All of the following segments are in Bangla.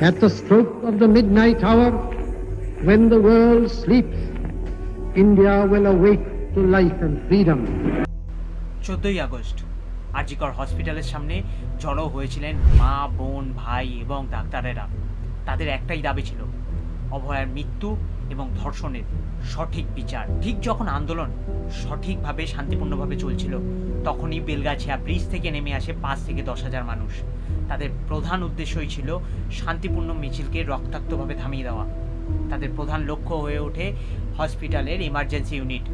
At the stroke of the midnight hour, when the world sleeps, India will awake to life and freedom. 14ই আগস্ট আরজিকর হসপিটালের সামনে জড়ো হয়েছিলেন মা, বোন, ভাই এবং ডাক্তারেরা। তাদের একটাই দাবি ছিল অভয়ার মৃত্যু এবং ধর্ষণের সঠিক বিচার। ঠিক যখন আন্দোলন সঠিকভাবে শান্তিপূর্ণভাবে চলছিল, তখনই বেলগাছিয়া ব্রিজ থেকে নেমে আসে 5 থেকে 10,000 মানুষ। তাদের প্রধান উদ্দেশ্যই ছিল শান্তিপূর্ণ মিছিলকে রক্তাক্তভাবে থামিয়ে দেওয়া। তাদের প্রধান লক্ষ্য হয়ে ওঠে হসপিটালের ইমার্জেন্সি ইউনিট।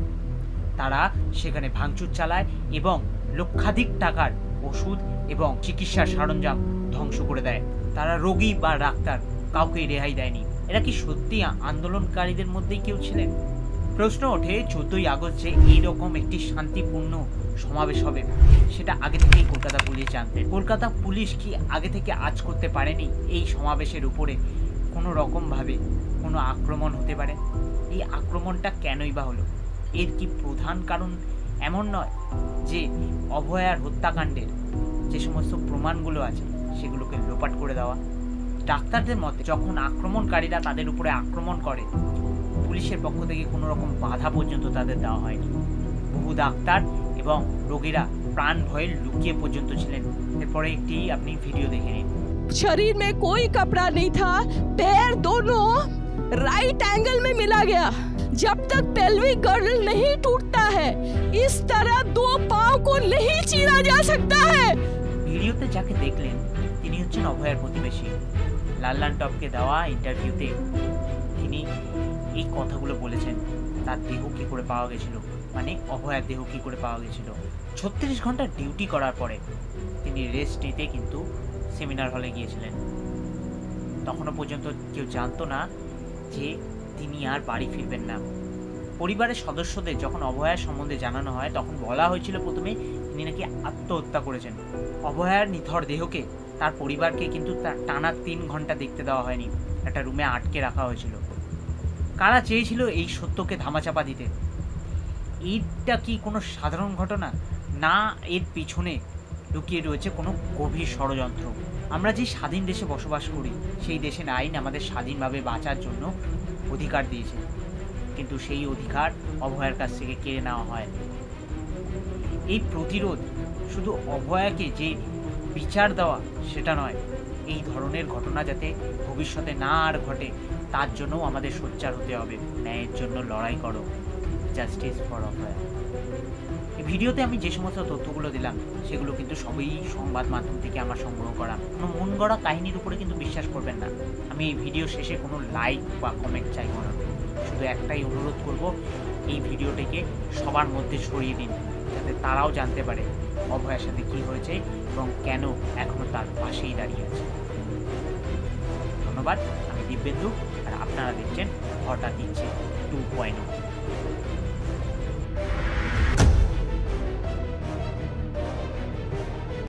তারা সেখানে ভাঙচুর চালায় এবং লক্ষাধিক টাকার ওষুধ এবং চিকিৎসার সরঞ্জাম ধ্বংস করে দেয়। তারা রোগী বা ডাক্তার কাউকে রেহাই দেয়নি। এরা কি সত্যি আন্দোলনকারীদের মধ্যেই কেউ ছিলেন? প্রশ্ন ওঠে 14ই আগস্ট যে এইরকম একটি শান্তিপূর্ণ সমাবেশ হবে, সেটা আগে থেকেই কলকাতা পুলিশ জানতেন। কলকাতা পুলিশ কি আগে থেকে আঁচ করতে পারেনি এই সমাবেশের উপরে কোনো রকমভাবে কোনো আক্রমণ হতে পারে? এই আক্রমণটা কেনই বা হলো? এর কি প্রধান কারণ এমন নয় যে অভয়ার হত্যাকাণ্ডের যে সমস্ত প্রমাণগুলো আছে সেগুলোকে লোপাট করে দেওয়া? ডাক্তারদের মতে যখন আক্রমণকারীরা তাদের উপরে আক্রমণ করে, পুলিশের পক্ষ থেকে কোনো রকম বাধা পর্যন্ত তাদের দেওয়া হয়নি। বহু ডাক্তার এবং রোগীরা প্রাণ ভয়ে লুকিয়ে পর্যন্ত ছিলেন। এরপরে একটি আপনি ভিডিও দেখে নিন। शरीर में कोई कपड़ा नहीं था, पैर दोनों राइट एंगल में मिला गया। जब तक पेल्विक गर्ल नहीं टूटता है, इस तरह 2 पांव को नहीं चीरा जा सकता है। ভিডিওতে যাকে দেখলেন তিনি হচ্ছেন অভয়ার প্রতিবেশী। লাল্লান টপকে দেওয়া ইন্টারভিউতে তিনি এই কথাগুলো বলেছেন। তার দেহ কী করে পাওয়া গেছিল, মানে অভয়ার দেহ কী করে পাওয়া গেছিল। 36 ঘন্টা ডিউটি করার পরে তিনি রেস্ট নিতে কিন্তু সেমিনার হলে গিয়েছিলেন। তখনও পর্যন্ত কেউ জানতো না যে তিনি আর বাড়ি ফিরবেন না। পরিবারের সদস্যদের যখন অভয়ার সম্বন্ধে জানানো হয়, তখন বলা হয়েছিল প্রথমে তিনি নাকি আত্মহত্যা করেছেন। অভয়ার নিথর দেহকে তার পরিবারকে কিন্তু তার টানা 3 ঘন্টা দেখতে দেওয়া হয়নি, একটা রুমে আটকে রাখা হয়েছিল। কারা চেয়েছিল এই সত্যকে ধামাচাপা দিতে? এইটা কি কোনো সাধারণ ঘটনা না, এর পিছনে লুকিয়ে রয়েছে কোনো গভীর ষড়যন্ত্র? আমরা যে স্বাধীন দেশে বসবাস করি, সেই দেশের আইন আমাদের স্বাধীনভাবে বাঁচার জন্য অধিকার দিয়েছে, কিন্তু সেই অধিকার অভয়ার কাছ থেকে কেড়ে নেওয়া হয়। এই প্রতিরোধ শুধু অভয়াকে যে বিচার দেওয়া সেটা নয়, এই ধরনের ঘটনা যাতে ভবিষ্যতে না আর ঘটে তার জন্যও আমাদের সোচ্চার হতে হবে। ন্যায়ের জন্য লড়াই করো, জাস্টিস ফর অভয়া। এই ভিডিওতে আমি যে সমস্ত তথ্যগুলো দিলাম সেগুলো কিন্তু সবই সংবাদ মাধ্যম থেকে আমার সংগ্রহ করা। কোনো মন গড়া কাহিনীর উপরে কিন্তু বিশ্বাস করবেন না। আমি এই ভিডিও শেষে কোনো লাইক বা কমেন্ট চাইব না, শুধু একটাই অনুরোধ করব, এই ভিডিওটিকে সবার মধ্যে ছড়িয়ে দিন, যাতে তারাও জানতে পারে অভয়ার সাথে কী হয়েছে এবং কেন এখনও তার পাশেই দাঁড়িয়ে আছে। ধন্যবাদ। আমি দিব্যেন্দু, আর আপনারা দেখছেন হঠাৎ ইচ্ছে 2.0।